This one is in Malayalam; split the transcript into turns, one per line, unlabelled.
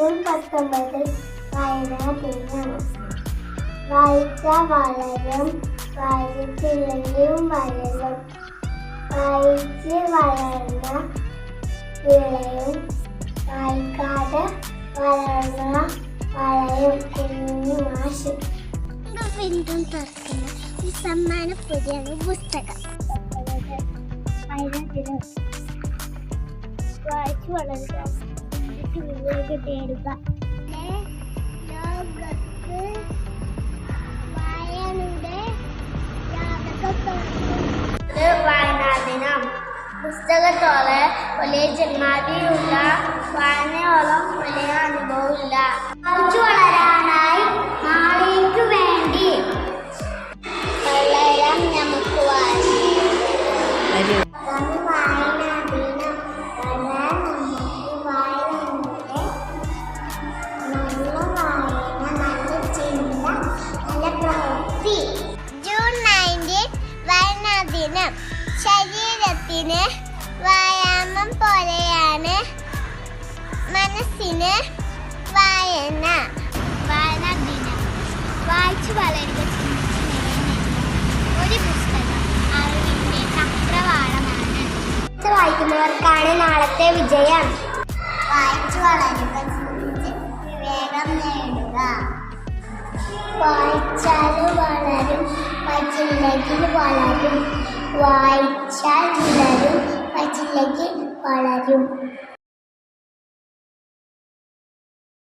ജൂൺ 19 വായനാ ദിനം. വായിച്ചാൽ വളരും, വായിച്ചില്ലെങ്കിലും വളരും. വായിച്ച് വളർന്ന വിളയും, വായിക്കാതെ വളർന്ന വളയും. കുഞ്ഞു മാഷ്. വീണ്ടും തുറക്കുന്ന ഈ സമ്മാന പുതിയ പുസ്തകം. വായനാ ദിനം. വായിച്ച് വളരുക, തേടുക. ലോകത്ത് വായനയുടെ വായനാ ദിനം. പുസ്തകത്തോടെ വലിയ ജന്മാതിയുള്ള വായനയോളം വലിയ അനുഭവമില്ല. വായിച്ചു വളരാനായി നാളേക്ക് വേണ്ടി വളരാൻ നമുക്ക് ജൂൺ 19 വായനാ ദിനം. ശരീരത്തിന് വ്യായാമം പോലെയാണ് മനസ്സിന് വായന. വായനാ ദിനം. വായിച്ചു വളരുക, ഒരു പുസ്തകം അറിവിന്റെ ചക്രവാളമാണ്. വായിക്കുന്നവർക്കാണ് നാളത്തെ വിജയം. വായിച്ചു വളരുക, വിവേകം നേടുക. വായിച്ചാൽ വളരും, വായിച്ചില്ലെങ്കിൽ വളരും. വായിച്ചാൽ വളരും, വായിച്ചില്ലെങ്കിൽ വളരും.